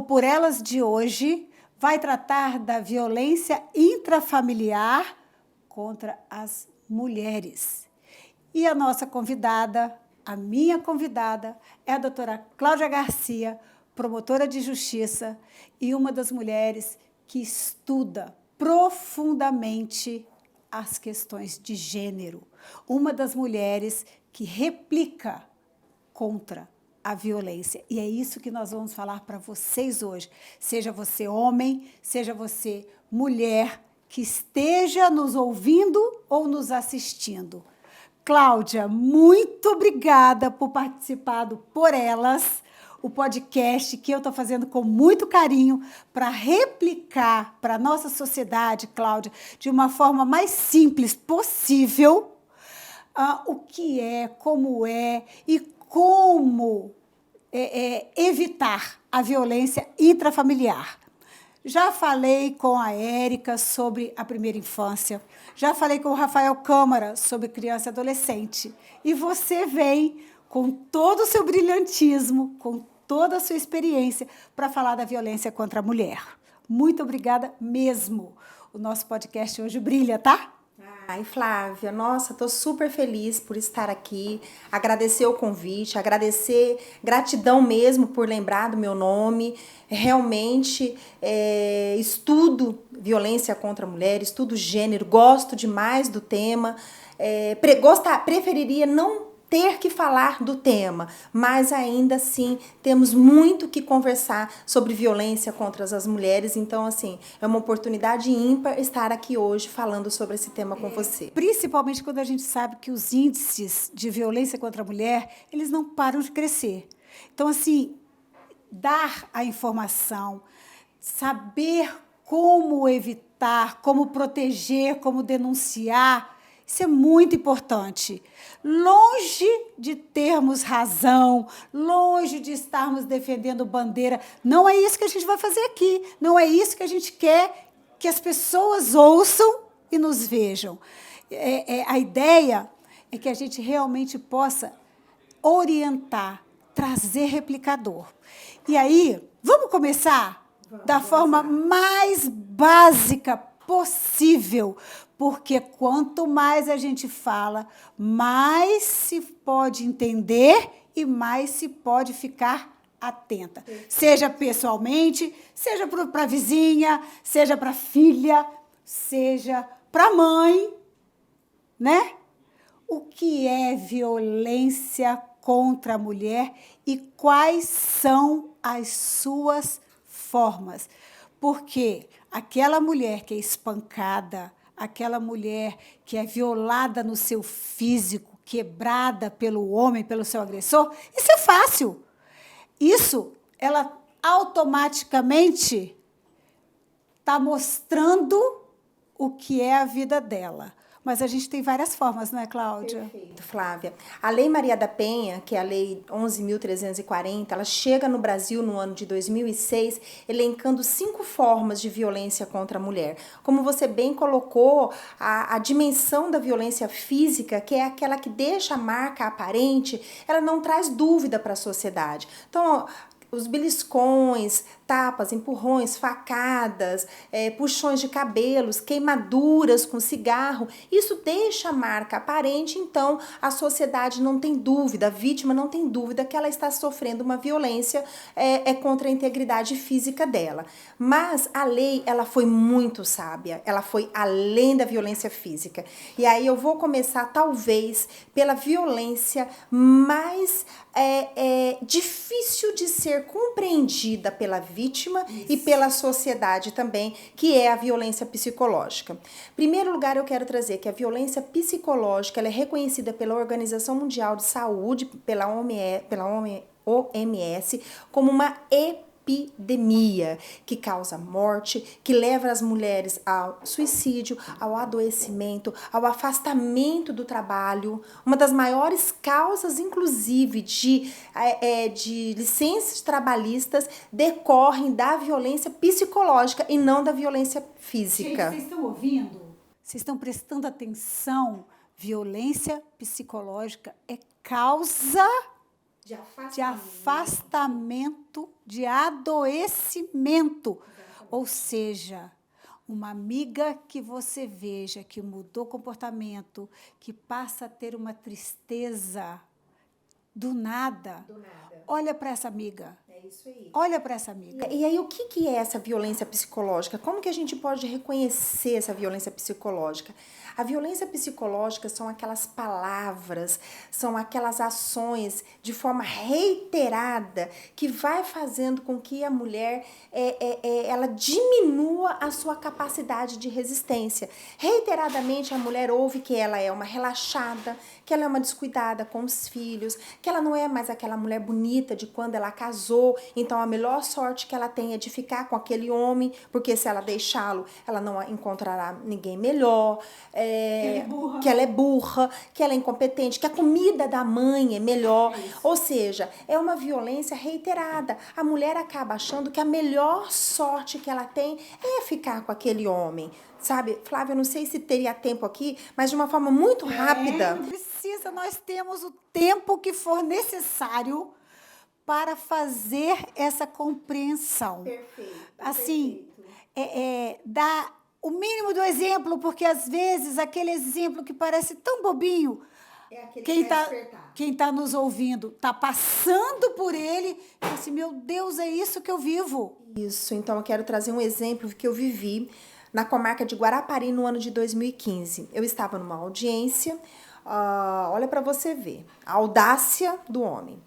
Por Elas de hoje vai tratar da violência intrafamiliar contra as mulheres. E a nossa convidada, a minha convidada, é a doutora Cláudia Garcia, promotora de justiça e uma das mulheres que estuda profundamente as questões de gênero. Uma das mulheres que replica contra a violência. E é isso que nós vamos falar para vocês hoje. Seja você homem, seja você mulher, que esteja nos ouvindo ou nos assistindo. Cláudia, muito obrigada por participar do Por Elas, o podcast que eu estou fazendo com muito carinho para replicar para a nossa sociedade, Cláudia, de uma forma mais simples possível, o que é, como é e como evitar a violência intrafamiliar. Já falei com a Érica sobre a primeira infância, já falei com o Rafael Câmara sobre criança e adolescente. E você vem com todo o seu brilhantismo, com toda a sua experiência, para falar da violência contra a mulher. Muito obrigada mesmo. O nosso podcast hoje brilha, tá? Ai, Flávia, nossa, estou super feliz por estar aqui, agradecer o convite, gratidão mesmo por lembrar do meu nome. Realmente estudo violência contra a mulher, estudo gênero, gosto demais do tema, preferiria não ter que falar do tema, mas ainda assim temos muito que conversar sobre violência contra as mulheres, então assim, é uma oportunidade ímpar estar aqui hoje falando sobre esse tema com você. Principalmente quando a gente sabe que os índices de violência contra a mulher, eles não param de crescer. Então, assim, dar a informação, saber como evitar, como proteger, como denunciar, isso é muito importante. Longe de termos razão, longe de estarmos defendendo bandeira, não é isso que a gente vai fazer aqui, não é isso que a gente quer que as pessoas ouçam e nos vejam. A ideia é que a gente realmente possa orientar, trazer replicador. E aí, vamos começar da forma mais básica possível, porque quanto mais a gente fala, mais se pode entender e mais se pode ficar atenta. Seja pessoalmente, seja para a vizinha, seja para a filha, seja para a mãe, né? O que é violência contra a mulher e quais são as suas formas? Porque aquela mulher que é espancada, aquela mulher que é violada no seu físico, quebrada pelo homem, pelo seu agressor, isso é fácil. Isso, ela automaticamente está mostrando o que é a vida dela. Mas a gente tem várias formas, não é, Cláudia? Perfeito, Flávia. A Lei Maria da Penha, que é a Lei 11.340, ela chega no Brasil no ano de 2006, elencando 5 formas de violência contra a mulher. Como você bem colocou, a dimensão da violência física, que é aquela que deixa a marca aparente, ela não traz dúvida para a sociedade. Então, os beliscões, tapas, empurrões, facadas, puxões de cabelos, queimaduras com cigarro, isso deixa a marca aparente, então a sociedade não tem dúvida, a vítima não tem dúvida que ela está sofrendo uma violência contra a integridade física dela. Mas a lei, ela foi muito sábia, ela foi além da violência física. E aí eu vou começar, talvez, pela violência mais difícil de ser compreendida pela vítima e pela sociedade também, que é a violência psicológica. Em primeiro lugar, eu quero trazer que a violência psicológica ela é reconhecida pela Organização Mundial de Saúde, pela OMS, como uma epidemia que causa morte, que leva as mulheres ao suicídio, ao adoecimento, ao afastamento do trabalho. Uma das maiores causas, inclusive, de licenças trabalhistas decorrem da violência psicológica e não da violência física. Gente, vocês estão ouvindo? Vocês estão prestando atenção? Violência psicológica é causa de afastamento, de adoecimento. Ou seja, uma amiga que você veja que mudou comportamento, que passa a ter uma tristeza do nada. Olha para essa amiga. É isso aí. Olha para essa amiga. E aí, o que é essa violência psicológica? Como que a gente pode reconhecer essa violência psicológica? A violência psicológica são aquelas palavras, são aquelas ações de forma reiterada que vai fazendo com que a mulher ela diminua a sua capacidade de resistência. Reiteradamente, a mulher ouve que ela é uma relaxada, que ela é uma descuidada com os filhos, que ela não é mais aquela mulher bonita de quando ela casou, então a melhor sorte que ela tem é de ficar com aquele homem, porque se ela deixá-lo, ela não encontrará ninguém melhor, que ela é burra, que ela é incompetente, que a comida da mãe é melhor. Ou seja, é uma violência reiterada. A mulher acaba achando que a melhor sorte que ela tem é ficar com aquele homem. Sabe, Flávia, eu não sei se teria tempo aqui, mas de uma forma muito rápida. Não precisa, nós temos o tempo que for necessário para fazer essa compreensão. Perfeito. Assim, dar o mínimo do exemplo, porque às vezes aquele exemplo que parece tão bobinho, quem tá nos ouvindo está passando por ele e fala assim, meu Deus, é isso que eu vivo. Isso, então eu quero trazer um exemplo que eu vivi na comarca de Guarapari no ano de 2015. Eu estava numa audiência, olha para você ver, a audácia do homem.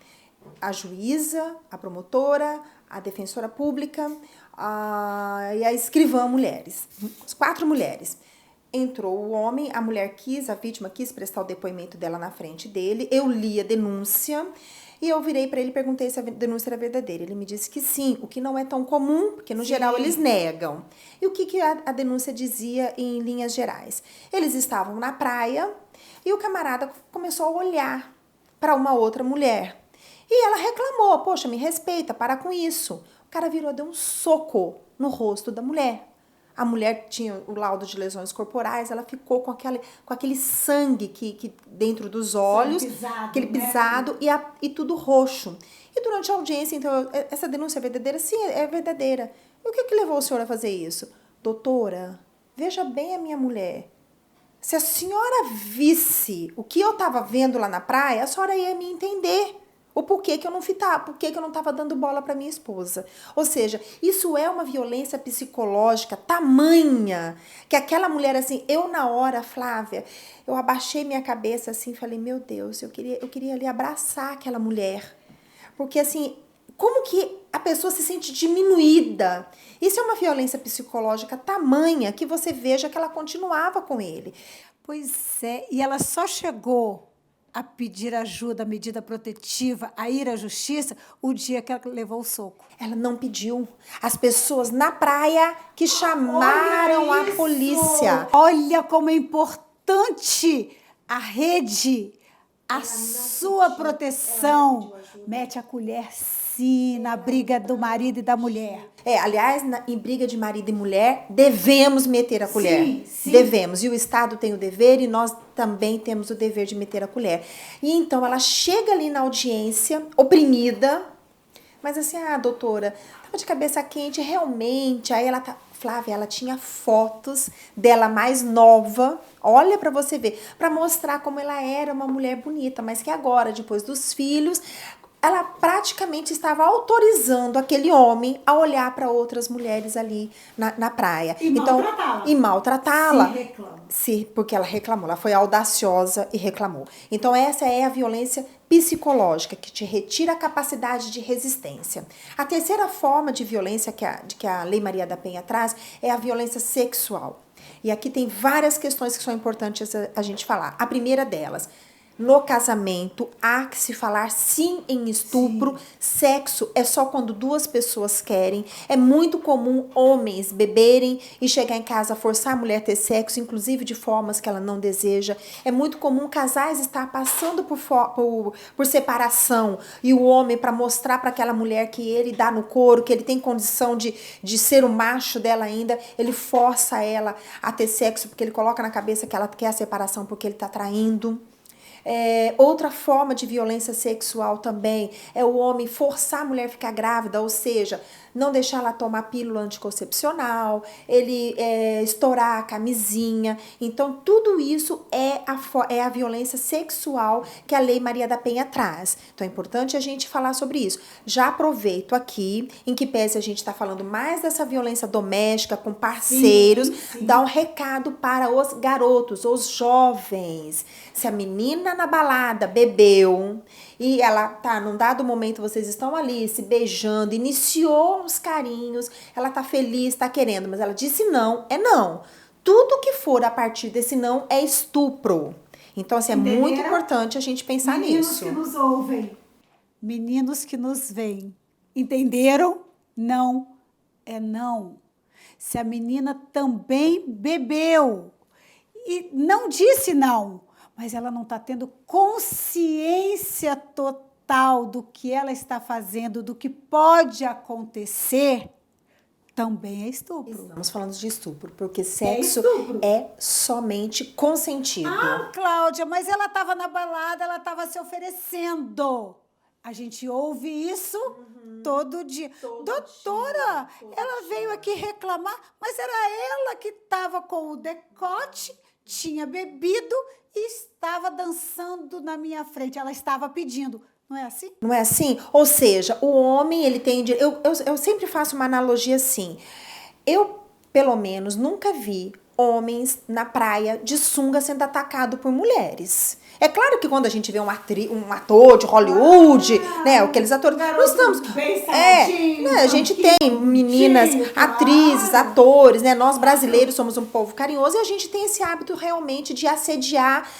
A juíza, a promotora, a defensora pública e a escrivã mulheres. As 4 mulheres. Entrou o homem, a mulher a vítima quis prestar o depoimento dela na frente dele. Eu li a denúncia e eu virei para ele e perguntei se a denúncia era verdadeira. Ele me disse que sim, o que não é tão comum, porque no geral eles negam. E o que a denúncia dizia em linhas gerais? Eles estavam na praia e o camarada começou a olhar para uma outra mulher. E ela reclamou, poxa, me respeita, para com isso. O cara virou, deu um soco no rosto da mulher. A mulher tinha o laudo de lesões corporais, ela ficou com aquele sangue que dentro dos olhos, pisado, aquele pisado e tudo roxo. E durante a audiência, então, essa denúncia é verdadeira? Sim, é verdadeira. E o que levou o senhor a fazer isso? Doutora, veja bem a minha mulher. Se a senhora visse o que eu estava vendo lá na praia, a senhora ia me entender. O porquê que eu não fitava, porquê que eu não estava dando bola para minha esposa. Ou seja, isso é uma violência psicológica tamanha que aquela mulher, assim, eu na hora, Flávia, eu abaixei minha cabeça assim, falei, meu Deus, eu queria ali abraçar aquela mulher. Porque assim, como que a pessoa se sente diminuída? Isso é uma violência psicológica tamanha que você veja que ela continuava com ele. Pois é, e ela só chegou a pedir ajuda, a medida protetiva, a ir à justiça, o dia que ela levou o soco. Ela não pediu. As pessoas na praia que chamaram a polícia. Olha como é importante a rede, a sua proteção. Mete a colher sim na briga do marido e da mulher. Aliás, em briga de marido e mulher, devemos meter a colher. Sim. Devemos. E o Estado tem o dever e nós também temos o dever de meter a colher. E então ela chega ali na audiência, oprimida, mas assim, doutora, tava de cabeça quente, realmente. Aí ela Flávia, ela tinha fotos dela mais nova, olha para você ver, para mostrar como ela era uma mulher bonita, mas que agora, depois dos filhos, ela praticamente estava autorizando aquele homem a olhar para outras mulheres ali na praia. E maltratá-la. Porque ela reclamou, ela foi audaciosa e reclamou. Então essa é a violência psicológica, que te retira a capacidade de resistência. A terceira forma de violência que a Lei Maria da Penha traz é a violência sexual. E aqui tem várias questões que são importantes a gente falar. A primeira delas, no casamento, há que se falar sim em estupro. Sim. Sexo é só quando 2 pessoas querem. É muito comum homens beberem e chegar em casa forçar a mulher a ter sexo, inclusive de formas que ela não deseja. É muito comum casais estar passando por separação e o homem, para mostrar para aquela mulher que ele dá no couro, que ele tem condição de ser o macho dela ainda, ele força ela a ter sexo porque ele coloca na cabeça que ela quer a separação porque ele está traindo. Outra forma de violência sexual também é o homem forçar a mulher a ficar grávida, ou seja, não deixar ela tomar pílula anticoncepcional, ele estourar a camisinha. Então, tudo isso é a violência sexual que a Lei Maria da Penha traz. Então, é importante a gente falar sobre isso. Já aproveito aqui, em que pese a gente está falando mais dessa violência doméstica com parceiros, dar um recado para os garotos, os jovens. Se a menina na balada bebeu e ela tá, num dado momento vocês estão ali se beijando, iniciou os carinhos, ela tá feliz, tá querendo, mas ela disse não, é não. Tudo que for a partir desse não é estupro. Então, assim, é muito importante a gente pensar nisso. Meninos que nos ouvem, meninos que nos veem, entenderam? Não é não. Se a menina também bebeu e não disse não, mas ela não está tendo consciência total do que ela está fazendo, do que pode acontecer, também é estupro. Estamos falando de estupro, porque sexo é somente consentido. Ah, Cláudia, mas ela estava na balada, ela estava se oferecendo. A gente ouve isso todo dia. Doutora, ela veio aqui reclamar, mas era ela que estava com o decote, tinha bebido e estava dançando na minha frente. Ela estava pedindo. Não é assim? Não é assim? Ou seja, o homem, ele tem... Eu sempre faço uma analogia assim. Eu, pelo menos, nunca vi homens na praia de sunga sendo atacado por mulheres. É claro que quando a gente vê um ator de Hollywood, né, aqueles atores, nós estamos, né, a gente tem meninas, atrizes, atores, né, nós brasileiros somos um povo carinhoso e a gente tem esse hábito realmente de assediar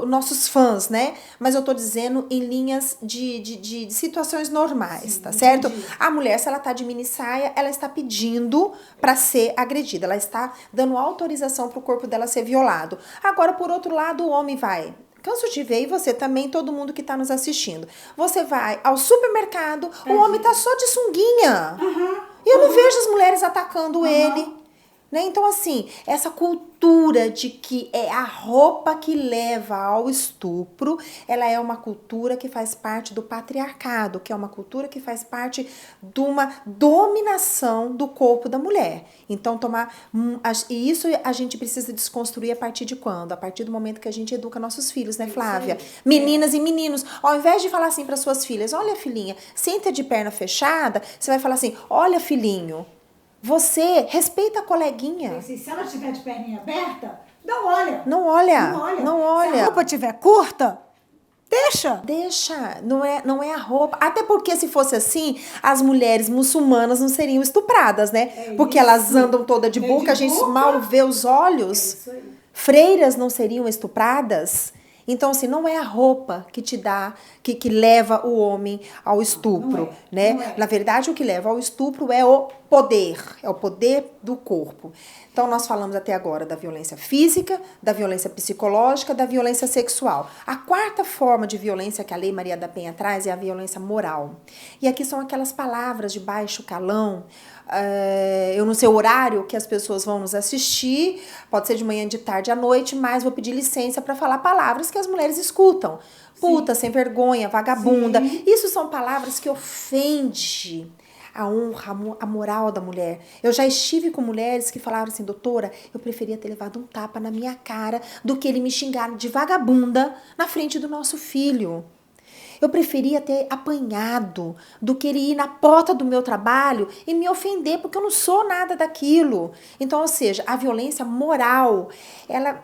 nossos fãs, né, mas eu tô dizendo em linhas de situações normais, tá certo? A mulher, se ela tá de mini saia, ela está pedindo para ser agredida, ela está dando autorização pro corpo dela ser violado. Agora, por outro lado, o homem vai... Canso de ver, e você também, todo mundo que está nos assistindo. Você vai ao supermercado, o homem tá só de sunguinha. E eu não vejo as mulheres atacando ele. Né? Então, assim, essa cultura de que é a roupa que leva ao estupro, ela é uma cultura que faz parte do patriarcado, que é uma cultura que faz parte de uma dominação do corpo da mulher. Então, e isso a gente precisa desconstruir a partir de quando? A partir do momento que a gente educa nossos filhos, né, Flávia? Meninas e meninos, ao invés de falar assim para suas filhas, olha, filhinha, senta de perna fechada, você vai falar assim, olha, filhinho, você respeita a coleguinha. Se ela estiver de perninha aberta, não olha. Não olha. Não olha. Se a roupa estiver curta, deixa. Deixa. Não é a roupa. Até porque se fosse assim, as mulheres muçulmanas não seriam estupradas, né? Porque elas andam toda de burca, a gente mal vê os olhos. Freiras não seriam estupradas. Então, assim, não é a roupa que te dá, que leva o homem ao estupro, né? Na verdade, o que leva ao estupro é o poder do corpo. Então, nós falamos até agora da violência física, da violência psicológica, da violência sexual. A quarta forma de violência que a Lei Maria da Penha traz é a violência moral. E aqui são aquelas palavras de baixo calão. Eu não sei o horário que as pessoas vão nos assistir, pode ser de manhã, de tarde, à noite, mas vou pedir licença para falar palavras que as mulheres escutam. Puta, sem vergonha, vagabunda. Isso são palavras que ofendem a honra, a moral da mulher. Eu já estive com mulheres que falaram assim, doutora, eu preferia ter levado um tapa na minha cara do que ele me xingar de vagabunda na frente do nosso filho. Eu preferia ter apanhado do que ele ir na porta do meu trabalho e me ofender, porque eu não sou nada daquilo. Então, ou seja, a violência moral, ela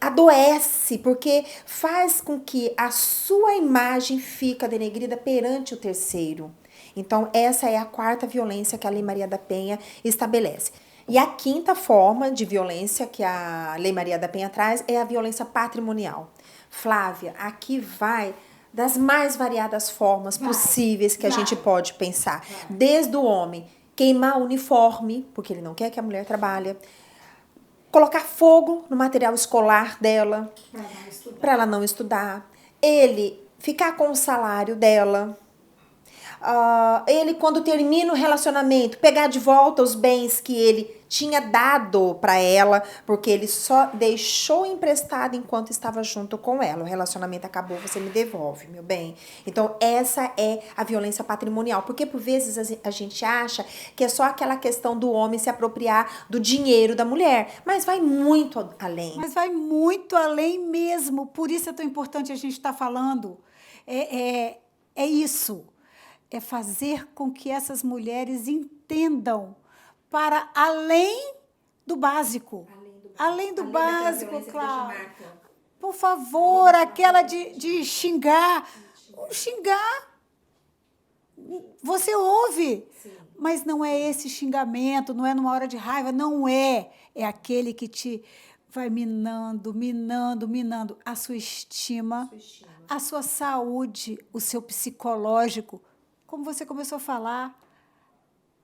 adoece, porque faz com que a sua imagem fique denegrida perante o terceiro. Então, essa é a quarta violência que a Lei Maria da Penha estabelece. E a quinta forma de violência que a Lei Maria da Penha traz é a violência patrimonial. Flávia, aqui vai das mais variadas formas possíveis que a gente pode pensar. Desde o homem queimar o uniforme, porque ele não quer que a mulher trabalhe, colocar fogo no material escolar dela, para ela não estudar, ele ficar com o salário dela, Ele, quando termina o relacionamento, pegar de volta os bens que ele tinha dado para ela, porque ele só deixou emprestado enquanto estava junto com ela. O relacionamento acabou, você me devolve, meu bem. Então, essa é a violência patrimonial. Porque, por vezes, a gente acha que é só aquela questão do homem se apropriar do dinheiro da mulher. Mas vai muito além. Mas vai muito além mesmo. Por isso é tão importante a gente estar falando. É isso. É fazer com que essas mulheres entendam para além do básico. Além do básico, claro. Por favor, aquela de xingar. Xingar, você ouve. Sim. Mas não é esse xingamento, não é numa hora de raiva, não é. É aquele que te vai minando, minando, minando a sua estima, a sua saúde, o seu psicológico. Como você começou a falar,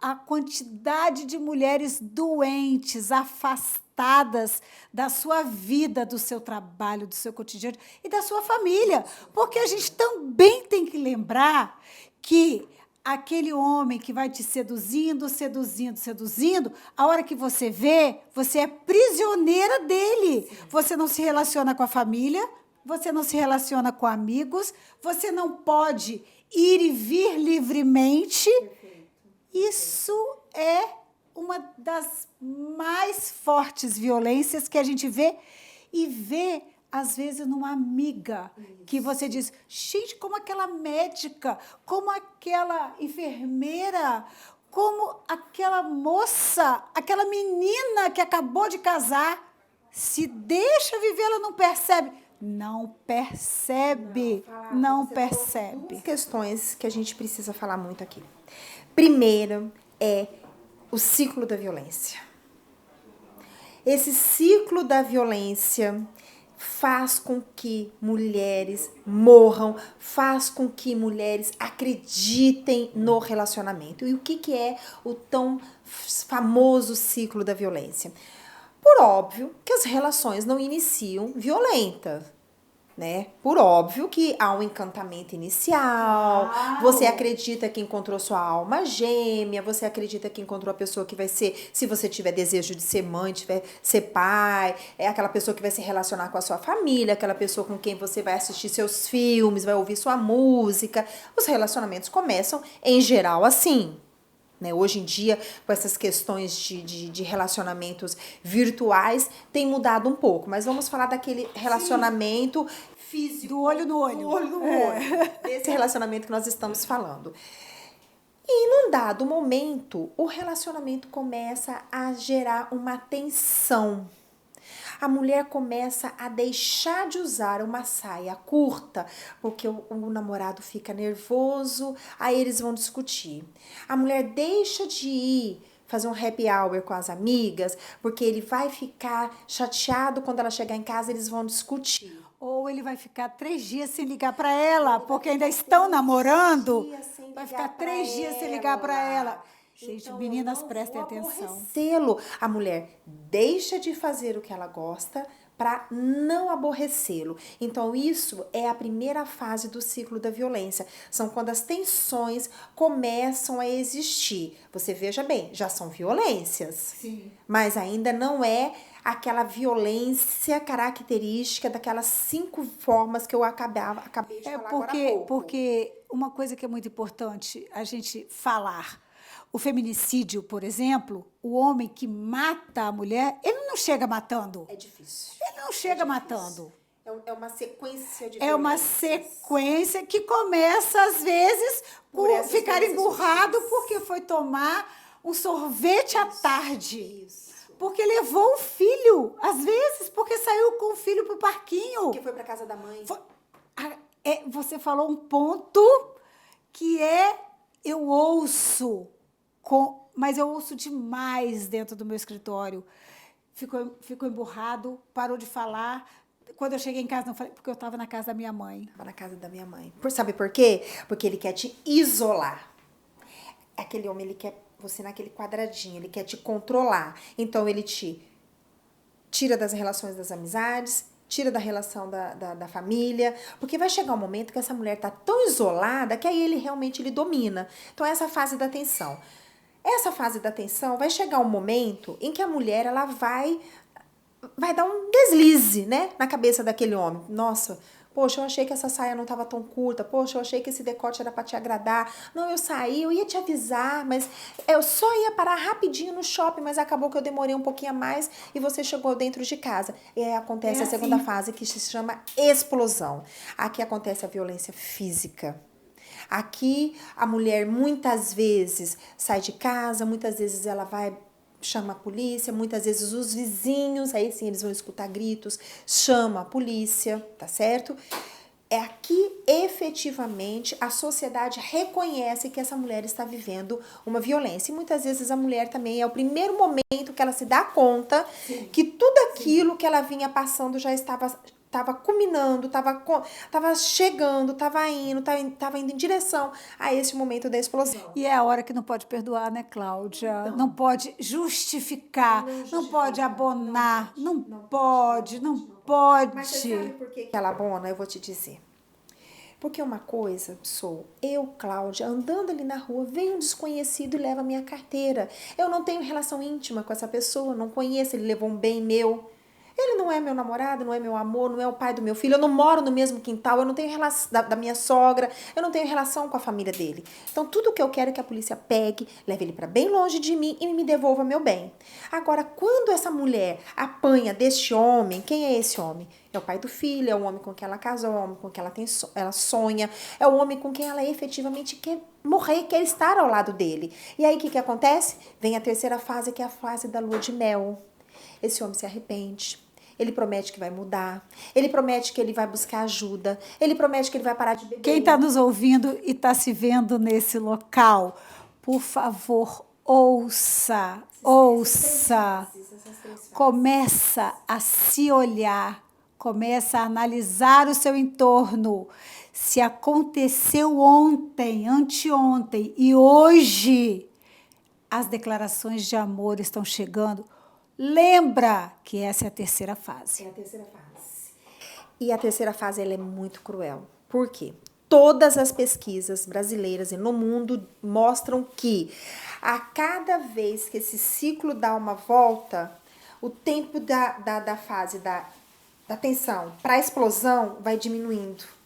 a quantidade de mulheres doentes, afastadas da sua vida, do seu trabalho, do seu cotidiano e da sua família. Porque a gente também tem que lembrar que aquele homem que vai te seduzindo, seduzindo, seduzindo, a hora que você vê, você é prisioneira dele. Você não se relaciona com a família, você não se relaciona com amigos, você não pode ir e vir livremente. Isso é uma das mais fortes violências que a gente vê e vê, às vezes, numa amiga. Isso. Que você diz, gente, como aquela médica, como aquela enfermeira, como aquela moça, aquela menina que acabou de casar, se deixa viver, ela não percebe. Não percebe, não percebe. Duas questões que a gente precisa falar muito aqui. Primeiro é o ciclo da violência. Esse ciclo da violência faz com que mulheres morram, faz com que mulheres acreditem no relacionamento. E o que é o tão famoso ciclo da violência? Por óbvio que as relações não iniciam violentas. Né? Por óbvio que há um encantamento inicial, você acredita que encontrou sua alma gêmea, você acredita que encontrou a pessoa que vai ser, se você tiver desejo de ser mãe, tiver ser pai, é aquela pessoa que vai se relacionar com a sua família, aquela pessoa com quem você vai assistir seus filmes, vai ouvir sua música. Os relacionamentos começam, em geral, assim. Né? Hoje em dia, com essas questões de relacionamentos virtuais, tem mudado um pouco. Mas vamos falar daquele relacionamento físico. Do olho no olho. Do olho no olho. Desse relacionamento que nós estamos falando. E num dado momento, o relacionamento começa a gerar uma tensão. A mulher começa a deixar de usar uma saia curta, porque o namorado fica nervoso, aí eles vão discutir. A mulher deixa de ir fazer um happy hour com as amigas, porque ele vai ficar chateado quando ela chegar em casa, eles vão discutir. Ou ele vai ficar 3 dias sem ligar para ela, porque ainda estão namorando. Vai ficar 3 dias sem ligar para ela. Gente, então, meninas, prestem atenção. A mulher deixa de fazer o que ela gosta para não aborrecê-lo. Então, isso é a primeira fase do ciclo da violência. São quando as tensões começam a existir. Você veja bem, já são violências. Sim. Mas ainda não é aquela violência característica daquelas 5 formas que eu acabei de falar agora há pouco. Porque uma coisa que é muito importante a gente falar. O feminicídio, por exemplo, o homem que mata a mulher, ele não chega matando. É difícil. Ele não chega matando. É uma sequência de violências. É uma sequência que começa, às vezes, por ficar emburrado porque foi tomar um sorvete à tarde. Isso. Porque levou o filho, às vezes, porque saiu com o filho pro parquinho. Porque foi para casa da mãe. Você falou um ponto que eu ouço, mas eu ouço demais dentro do meu escritório. Ficou emburrado, parou de falar. Quando eu cheguei em casa, não falei, porque eu estava na casa da minha mãe. Estava na casa da minha mãe. Sabe por quê? Porque ele quer te isolar. Aquele homem, ele quer você naquele quadradinho, ele quer te controlar. Então, ele te tira das relações das amizades, tira da relação da família, porque vai chegar um momento que essa mulher tá tão isolada que aí ele domina. Então, essa fase da tensão. Essa fase da tensão vai chegar um momento em que a mulher ela vai dar um deslize, né, na cabeça daquele homem. Nossa, poxa, eu achei que essa saia não estava tão curta. Poxa, eu achei que esse decote era para te agradar. Não, eu saí, eu ia te avisar, mas eu só ia parar rapidinho no shopping, mas acabou que eu demorei um pouquinho a mais e você chegou dentro de casa. E aí acontece a segunda fase, que se chama explosão. Aqui acontece a violência física. Aqui a mulher muitas vezes sai de casa, muitas vezes ela vai chama a polícia, muitas vezes os vizinhos, aí sim eles vão escutar gritos, chama a polícia, tá certo? É aqui efetivamente a sociedade reconhece que essa mulher está vivendo uma violência. E muitas vezes a mulher também é o primeiro momento que ela se dá conta que tudo aquilo que ela vinha passando já estava culminando, estava chegando, estava indo em direção a esse momento da explosão. E é a hora que não pode perdoar, né, Cláudia? Não pode justificar, não pode abonar, não pode. Mas você sabe por que ela abona? Eu vou te dizer. Porque uma coisa, eu, Cláudia, andando ali na rua, vem um desconhecido e leva minha carteira. Eu não tenho relação íntima com essa pessoa, não conheço, ele levou um bem meu. Ele não é meu namorado, não é meu amor, não é o pai do meu filho, eu não moro no mesmo quintal, eu não tenho relação da minha sogra, eu não tenho relação com a família dele. Então, tudo que eu quero é que a polícia pegue, leve ele para bem longe de mim e me devolva meu bem. Agora, quando essa mulher apanha deste homem, quem é esse homem? É o pai do filho, é o homem com quem ela casou, é o homem com quem ela sonha, é o homem com quem ela efetivamente quer morrer, quer estar ao lado dele. E aí, o que acontece? Vem a terceira fase, que é a fase da lua de mel. Esse homem se arrepende. Ele promete que vai mudar. Ele promete que ele vai buscar ajuda. Ele promete que ele vai parar de beber. Quem está nos ouvindo e está se vendo nesse local, por favor, ouça. Começa a se olhar. Começa a analisar o seu entorno. Se aconteceu ontem, anteontem e hoje as declarações de amor estão chegando, lembra que essa é a terceira fase. É a terceira fase. E a terceira fase ela é muito cruel. Por quê? Todas as pesquisas brasileiras e no mundo mostram que a cada vez que esse ciclo dá uma volta, o tempo da fase da tensão para a explosão vai diminuindo.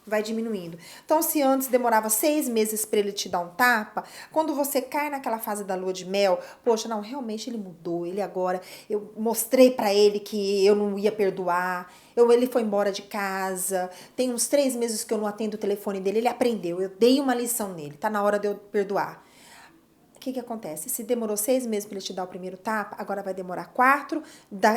Então, se antes demorava 6 meses para ele te dar um tapa, quando você cai naquela fase da lua de mel, poxa, não, realmente ele mudou, ele agora, eu mostrei para ele que eu não ia perdoar, ele foi embora de casa, tem uns 3 meses que eu não atendo o telefone dele, ele aprendeu, eu dei uma lição nele, tá na hora de eu perdoar. O que acontece? Se demorou 6 meses para ele te dar o primeiro tapa, agora vai demorar 4.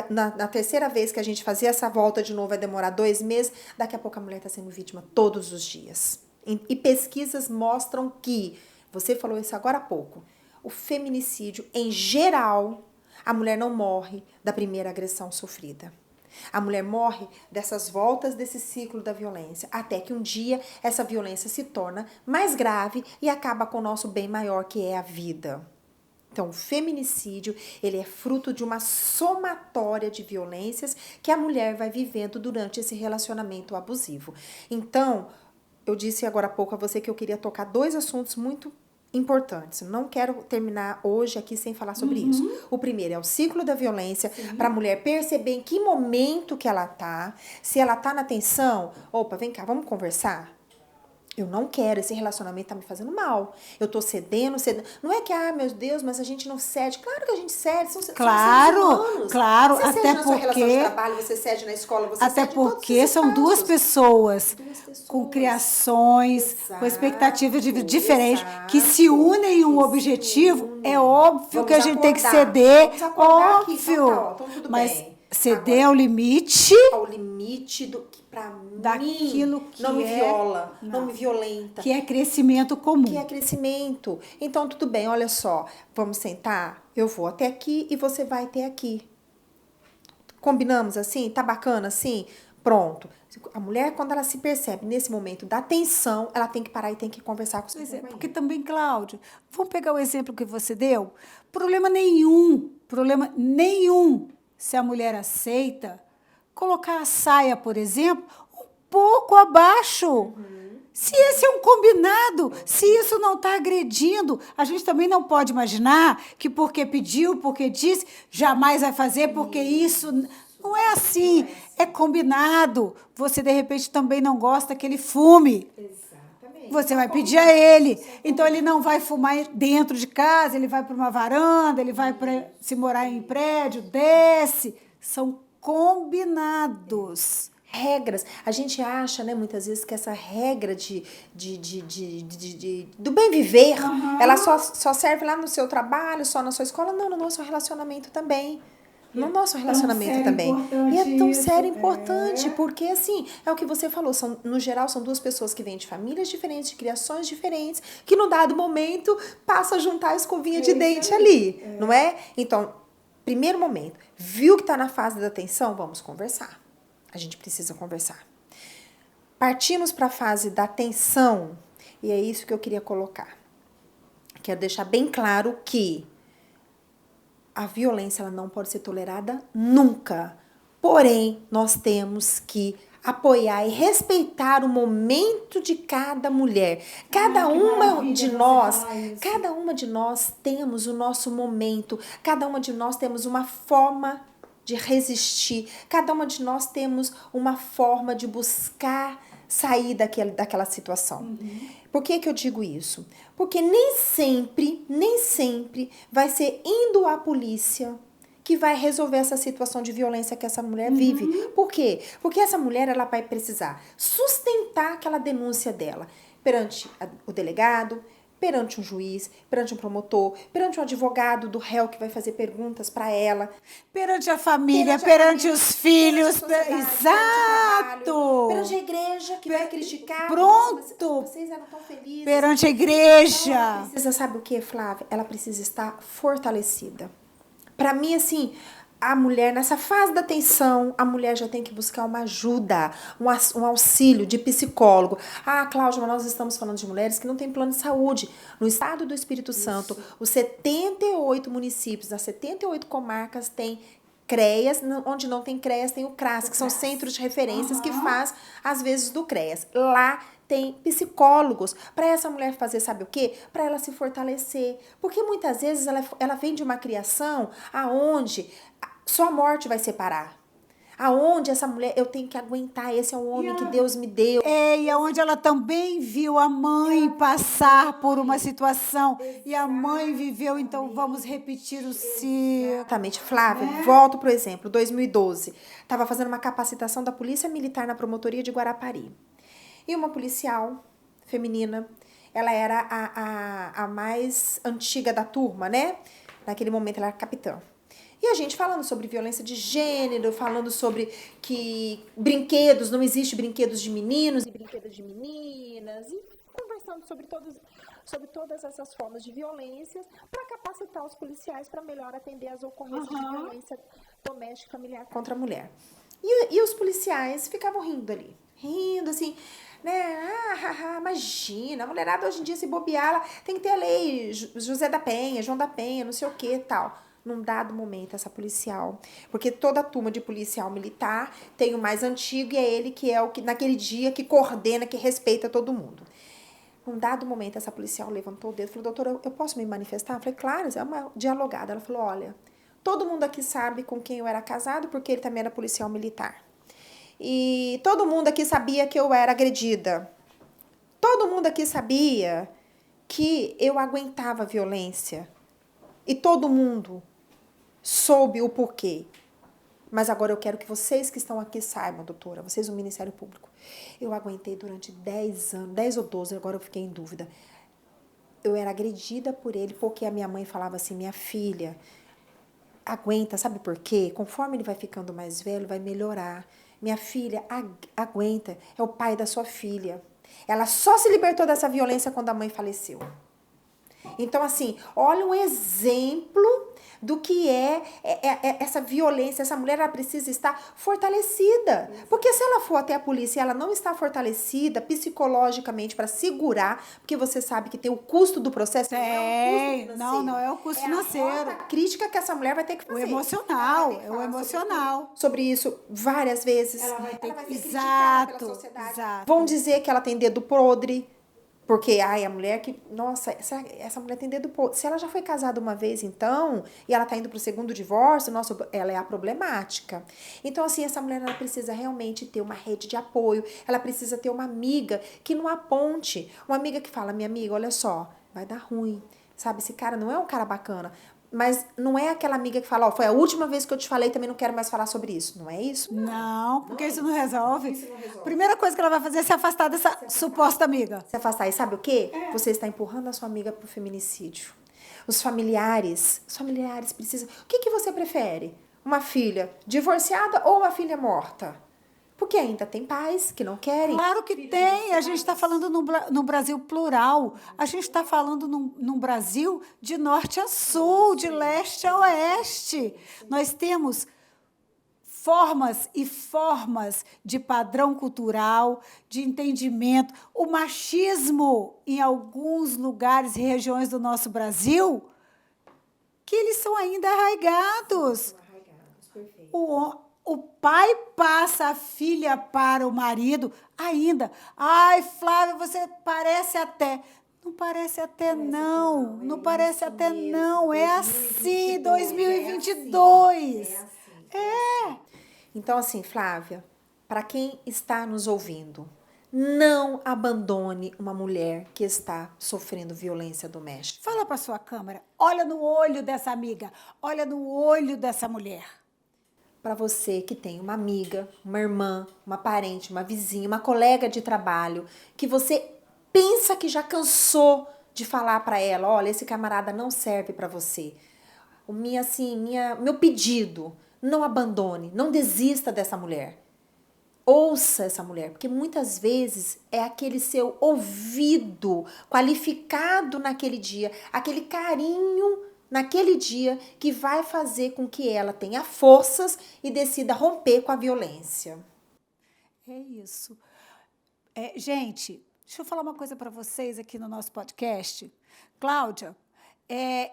Na terceira vez que a gente fazer essa volta de novo, vai demorar 2 meses. Daqui a pouco a mulher está sendo vítima todos os dias. E pesquisas mostram que, você falou isso agora há pouco, o feminicídio, em geral, a mulher não morre da primeira agressão sofrida. A mulher morre dessas voltas desse ciclo da violência, até que um dia essa violência se torna mais grave e acaba com o nosso bem maior, que é a vida. Então, o feminicídio, ele é fruto de uma somatória de violências que a mulher vai vivendo durante esse relacionamento abusivo. Então, eu disse agora há pouco a você que eu queria tocar 2 assuntos muito importantes. Não quero terminar hoje aqui sem falar sobre isso. O primeiro é o ciclo da violência, para a mulher perceber em que momento que ela tá. Se ela tá na tensão, opa, vem cá, vamos conversar? Eu não quero, esse relacionamento tá me fazendo mal. Eu tô cedendo. Não é que, meu Deus, mas a gente não cede. Claro que a gente cede, são seres humanos. Claro, você até cede na sua porque relação de trabalho, você cede na escola, você até cede em todos os porque são espaços. duas pessoas com criações, com expectativas diferentes, que se unem em um objetivo. É óbvio que a gente tem que ceder, óbvio. Aqui, então tudo mas bem. ceder ao limite, ao limite do que pra daquilo mim que não me é, viola, não me violenta. que é crescimento comum. Que é crescimento. Então, tudo bem, olha só. Vamos sentar? Eu vou até aqui e você vai até aqui. Combinamos assim? Tá bacana assim? Pronto. A mulher, quando ela se percebe nesse momento da tensão, ela tem que parar e tem que conversar com o seu companheiro. Porque também, Cláudio, vamos pegar o exemplo que você deu? Problema nenhum, se a mulher aceita, colocar a saia, por exemplo, um pouco abaixo. Se esse é um combinado, se isso não está agredindo, a gente também não pode imaginar que porque pediu, porque disse, jamais vai fazer, porque isso. Não é assim. É combinado. Você, de repente, também não gosta que ele fume. Você vai pedir a ele. Então, ele não vai fumar dentro de casa, ele vai para uma varanda, ele vai para, se morar em prédio, desce. São combinados. Regras. A gente acha, né, muitas vezes, que essa regra do bem viver, ela só serve lá no seu trabalho, só na sua escola. Não, no nosso relacionamento também. No nosso relacionamento também. E é tão sério e importante, porque assim, é o que você falou, no geral são duas pessoas que vêm de famílias diferentes, de criações diferentes, que no dado momento passam a juntar a escovinha de dente ali, não é? Então, primeiro momento, viu que está na fase da tensão? Vamos conversar. A gente precisa conversar. Partimos para a fase da tensão, e é isso que eu queria colocar. Quero deixar bem claro que a violência ela não pode ser tolerada nunca. Porém, nós temos que apoiar e respeitar o momento de cada mulher. Cada uma de nós temos o nosso momento. Cada uma de nós temos uma forma de resistir. Cada uma de nós temos uma forma de buscar sair daquela situação. Por que eu digo isso? Porque nem sempre vai ser indo à polícia que vai resolver essa situação de violência que essa mulher vive. Por quê? Porque essa mulher ela vai precisar sustentar aquela denúncia dela perante o delegado, perante um juiz, perante um promotor, perante um advogado do réu que vai fazer perguntas para ela, perante a família, perante os filhos, exato, perante a igreja que vai criticar. Pronto. Vocês eram tão felizes. Perante a igreja. Ela precisa, sabe o que, Flávia? Ela precisa estar fortalecida. Para mim, assim, a mulher, nessa fase da tensão, a mulher já tem que buscar uma ajuda, um auxílio de psicólogo. Ah, Cláudia, mas nós estamos falando de mulheres que não têm plano de saúde. No estado do Espírito Santo, os 78 municípios, as 78 comarcas têm CREAS, onde não tem CREAS, tem o CRAS, que são centros de referências que faz, às vezes, do CREAS. Lá tem psicólogos para essa mulher fazer, sabe o quê? Para ela se fortalecer. Porque muitas vezes ela vem de uma criação aonde só a morte vai separar. Aonde essa mulher, eu tenho que aguentar, esse é o homem que Deus me deu. E aonde ela também viu a mãe passar por uma situação. E a mãe viveu, então vamos repetir o ciclo. Exatamente. Flávia, volto pro exemplo, 2012. Estava fazendo uma capacitação da Polícia Militar na Promotoria de Guarapari. E uma policial feminina, ela era a mais antiga da turma, né? Naquele momento ela era capitã. E a gente falando sobre violência de gênero, falando sobre que brinquedos, não existe brinquedos de meninos e brinquedos de meninas, e conversando sobre todas essas formas de violências para capacitar os policiais para melhor atender as ocorrências de violência doméstica e familiar contra a mulher. E os policiais ficavam rindo ali, rindo assim, né? Imagina, a mulherada hoje em dia se bobear, ela tem que ter a lei José da Penha, João da Penha, não sei o que tal. Num dado momento, essa policial, porque toda a turma de policial militar tem o mais antigo e é ele que é o que naquele dia que coordena, que respeita todo mundo. Num dado momento, essa policial levantou o dedo e falou: doutora, eu posso me manifestar? Eu falei: claro, é uma dialogada. Ela falou: olha, todo mundo aqui sabe com quem eu era casado, porque ele também era policial militar. E todo mundo aqui sabia que eu era agredida. Todo mundo aqui sabia que eu aguentava violência. E todo mundo soube o porquê. Mas agora eu quero que vocês que estão aqui saibam, doutora, vocês do Ministério Público. Eu aguentei durante 10 anos, 10 ou 12, agora eu fiquei em dúvida. Eu era agredida por ele porque a minha mãe falava assim: minha filha, aguenta, sabe por quê? Conforme ele vai ficando mais velho, vai melhorar. Minha filha, aguenta, é o pai da sua filha. Ela só se libertou dessa violência quando a mãe faleceu. Então, assim, olha um exemplo do que essa violência. Essa mulher, ela precisa estar fortalecida. Porque se ela for até a polícia e ela não está fortalecida psicologicamente para segurar, porque você sabe que tem o custo do processo, não é o custo financeiro. Não é o custo financeiro. A crítica que essa mulher vai ter que fazer. O emocional. Sobre isso várias vezes. Ela vai ter que ser criticada pela sociedade. Exato. Vão dizer que ela tem dedo podre. Porque, a mulher que... Nossa, essa mulher tem dedo podre. Se ela já foi casada uma vez, então, e ela tá indo pro segundo divórcio, nossa, ela é a problemática. Então, assim, essa mulher, ela precisa realmente ter uma rede de apoio. Ela precisa ter uma amiga que não aponte. Uma amiga que fala, minha amiga, olha só, vai dar ruim. Sabe, esse cara não é um cara bacana. Mas não é aquela amiga que fala, foi a última vez que eu te falei, também não quero mais falar sobre isso. Não é isso? Não, porque isso não resolve. Primeira coisa que ela vai fazer é se afastar dessa suposta amiga. Se afastar. E sabe o quê? Você está empurrando a sua amiga pro feminicídio. Os familiares precisam... O que você prefere? Uma filha divorciada ou uma filha morta? Porque ainda tem pais que não querem. Claro que tem. A gente está falando no Brasil plural. A gente está falando num Brasil de norte a sul, de leste a oeste. Nós temos formas e formas de padrão cultural, de entendimento. O machismo, em alguns lugares e regiões do nosso Brasil, que eles são ainda arraigados. O pai passa a filha para o marido ainda. Ai, Flávia, você parece até... Não parece até não. Não parece até não. É assim, 2022. É. Então, assim, Flávia, para quem está nos ouvindo, não abandone uma mulher que está sofrendo violência doméstica. Fala para sua câmera. Olha no olho dessa amiga. Olha no olho dessa mulher. Para você que tem uma amiga, uma irmã, uma parente, uma vizinha, uma colega de trabalho, que você pensa que já cansou de falar para ela, olha, esse camarada não serve para você. Meu pedido, não abandone, não desista dessa mulher. Ouça essa mulher, porque muitas vezes é aquele seu ouvido qualificado naquele dia, aquele carinho naquele dia que vai fazer com que ela tenha forças e decida romper com a violência. É isso. Gente, deixa eu falar uma coisa para vocês aqui no nosso podcast. Cláudia,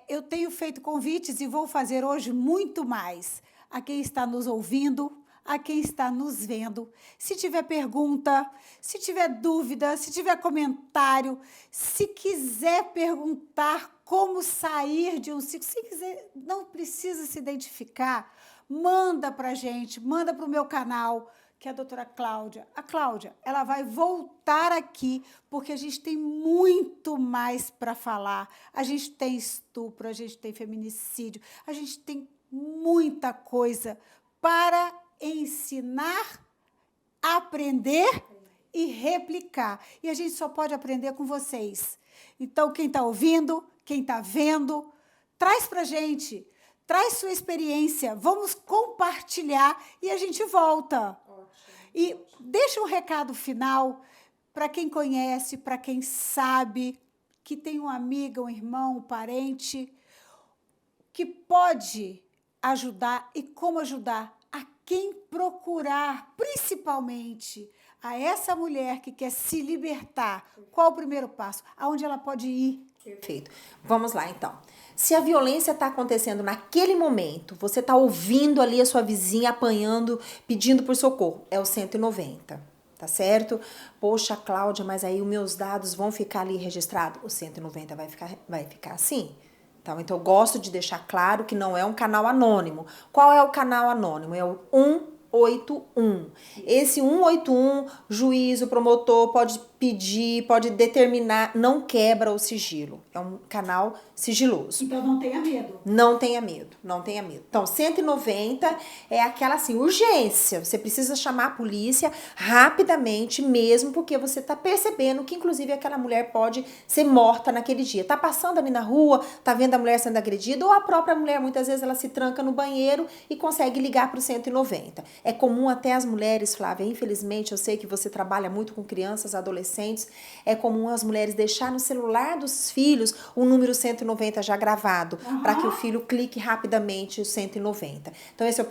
eu tenho feito convites e vou fazer hoje muito mais a quem está nos ouvindo, a quem está nos vendo. Se tiver pergunta, se tiver dúvida, se tiver comentário, se quiser perguntar como sair de um ciclo, se quiser, não precisa se identificar, manda para a gente, manda para o meu canal, que é a doutora Cláudia. A Cláudia, ela vai voltar aqui, porque a gente tem muito mais para falar. A gente tem estupro, a gente tem feminicídio, a gente tem muita coisa para ensinar, aprender e replicar. E a gente só pode aprender com vocês. Então, quem está ouvindo, quem está vendo, traz para a gente, traz sua experiência, vamos compartilhar e a gente volta. Ótimo. E deixa um recado final para quem conhece, para quem sabe, que tem uma amiga, um irmão, um parente, que pode ajudar e como ajudar a quem procurar, principalmente a essa mulher que quer se libertar. Qual o primeiro passo? Aonde ela pode ir? Perfeito. Vamos lá, então. Se a violência está acontecendo naquele momento, você está ouvindo ali a sua vizinha apanhando, pedindo por socorro, é o 190, tá certo? Poxa, Cláudia, mas aí os meus dados vão ficar ali registrados? O 190 vai ficar assim. Então, eu gosto de deixar claro que não é um canal anônimo. Qual é o canal anônimo? É o 181. Esse 181, juiz, o promotor pode pedir, pode determinar, não quebra o sigilo. É um canal sigiloso. Então não tenha medo. Não tenha medo, não tenha medo. Então, 190 é aquela assim, urgência. Você precisa chamar a polícia rapidamente mesmo, porque você está percebendo que, inclusive, aquela mulher pode ser morta naquele dia. Tá passando ali na rua, tá vendo a mulher sendo agredida, ou a própria mulher, muitas vezes, ela se tranca no banheiro e consegue ligar para o 190. É comum até as mulheres, Flávia, infelizmente, eu sei que você trabalha muito com crianças, adolescentes, adolescentes, é comum as mulheres deixar no celular dos filhos o número 190 já gravado, para que o filho clique rapidamente o 190. Então, essa é a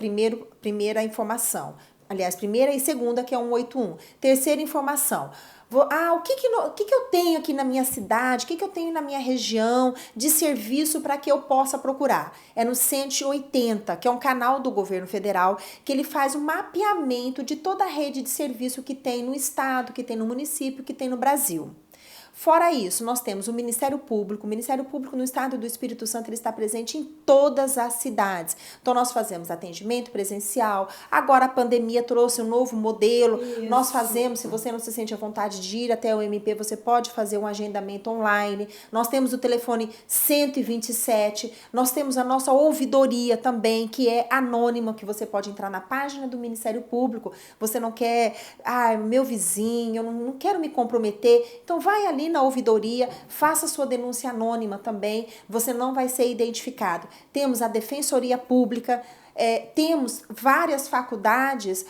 primeira informação. Aliás, primeira e segunda, que é 181. Terceira informação. O que eu tenho aqui na minha cidade, o que eu tenho na minha região de serviço para que eu possa procurar? É no 180, que é um canal do governo federal, que ele faz um mapeamento de toda a rede de serviço que tem no estado, que tem no município, que tem no Brasil. Fora isso, nós temos o Ministério Público. O Ministério Público no estado do Espírito Santo, ele está presente em todas as cidades. Então, nós fazemos atendimento presencial. Agora, a pandemia trouxe um novo modelo. Isso. Nós fazemos, se você não se sente à vontade de ir até o MP, você pode fazer um agendamento online. Nós temos o telefone 127. Nós temos a nossa ouvidoria também, que é anônima, que você pode entrar na página do Ministério Público. Você não quer, meu vizinho, eu não quero me comprometer. Então, vai ali na ouvidoria, faça sua denúncia anônima também, você não vai ser identificado. Temos a Defensoria Pública, temos várias faculdades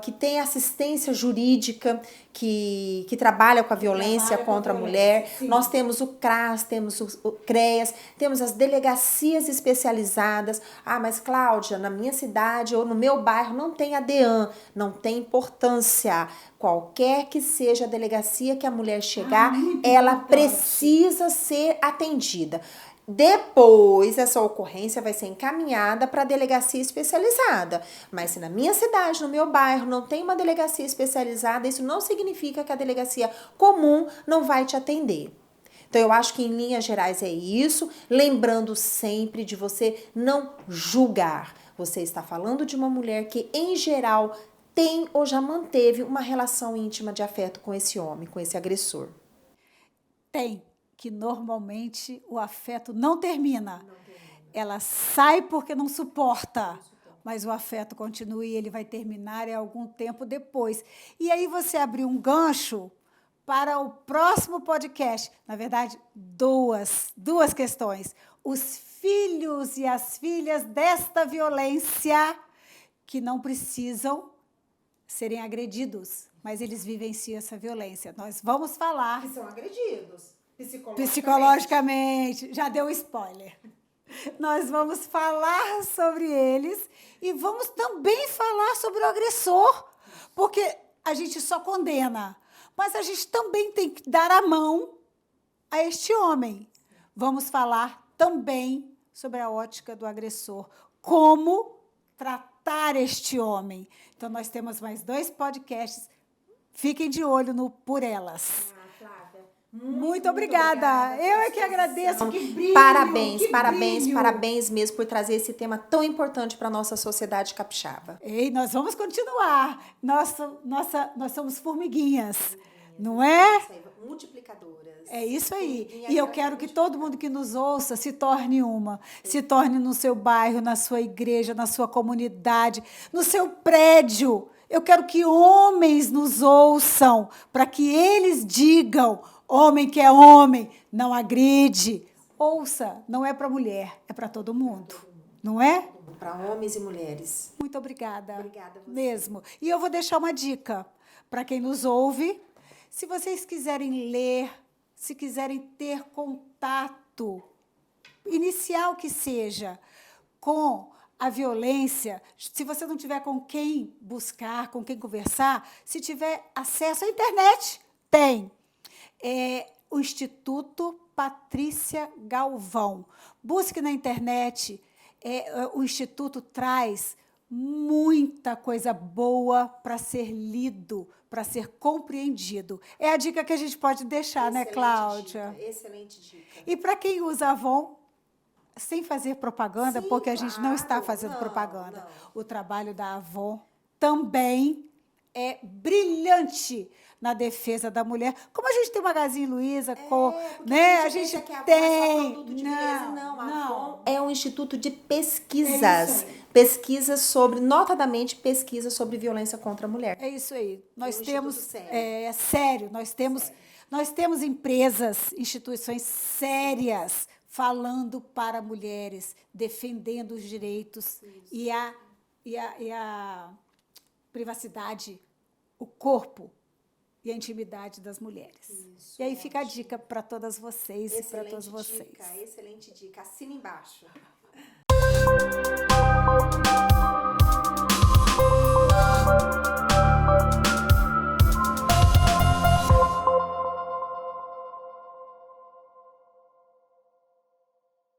que têm assistência jurídica, que trabalha com a violência contra a mulher. Sim. Nós temos o CRAS, temos o CREAS, temos as delegacias especializadas. Mas Cláudia, na minha cidade ou no meu bairro não tem a DEAN, não tem importância. Qualquer que seja a delegacia que a mulher chegar, ela precisa ser atendida. Depois, essa ocorrência vai ser encaminhada para a delegacia especializada. Mas se na minha cidade, no meu bairro, não tem uma delegacia especializada, isso não significa que a delegacia comum não vai te atender. Então, eu acho que em linhas gerais é isso. Lembrando sempre de você não julgar. Você está falando de uma mulher que, em geral, tem ou já manteve uma relação íntima de afeto com esse homem, com esse agressor. Tem. Que normalmente o afeto não termina. Ela sai porque não suporta, mas o afeto continua e ele vai terminar algum tempo depois. E aí você abriu um gancho para o próximo podcast. Na verdade, duas questões. Os filhos e as filhas desta violência que não precisam serem agredidos, mas eles vivenciam essa violência. Nós vamos falar... Que são agredidos. Psicologicamente. Já deu spoiler. Nós vamos falar sobre eles e vamos também falar sobre o agressor, porque a gente só condena, mas a gente também tem que dar a mão a este homem. Vamos falar também sobre a ótica do agressor, como tratar este homem. Então, nós temos mais 2 podcasts. Fiquem de olho no Por Elas. Muito obrigada. Eu é que agradeço. Que brilho, parabéns mesmo por trazer esse tema tão importante para a nossa sociedade capixaba. E nós vamos continuar. Nós somos formiguinhas, não é? Multiplicadoras. É isso aí. E eu quero que todo mundo que nos ouça se torne uma. Se torne no seu bairro, na sua igreja, na sua comunidade, no seu prédio. Eu quero que homens nos ouçam, para que eles digam: homem que é homem, não agride. Ouça, não é para mulher, é para todo mundo. Não é? Para homens e mulheres. Muito obrigada. Obrigada a você. Mesmo. E eu vou deixar uma dica para quem nos ouve. Se vocês quiserem ler, se quiserem ter contato, inicial que seja, com a violência, se você não tiver com quem buscar, com quem conversar, se tiver acesso à internet, tem. O Instituto Patrícia Galvão. Busque na internet. O Instituto traz muita coisa boa para ser lido, para ser compreendido. É a dica que a gente pode deixar, né, Cláudia? Excelente dica. E para quem usa Avon, sem fazer propaganda, sim, porque a gente não está fazendo propaganda. Não. O trabalho da Avon também é brilhante na defesa da mulher. Como a gente tem o Magazine Luiza, né? A gente tem. Não. É um instituto de pesquisas. Pesquisas sobre, notadamente pesquisas sobre violência contra a mulher. É isso aí. Nós temos sério. Nós temos empresas, instituições sérias falando para mulheres, defendendo os direitos e a privacidade, o corpo e a intimidade das mulheres. Isso, e aí fica a ótimo. dica para todas vocês e para todos vocês. Excelente dica. Assina embaixo.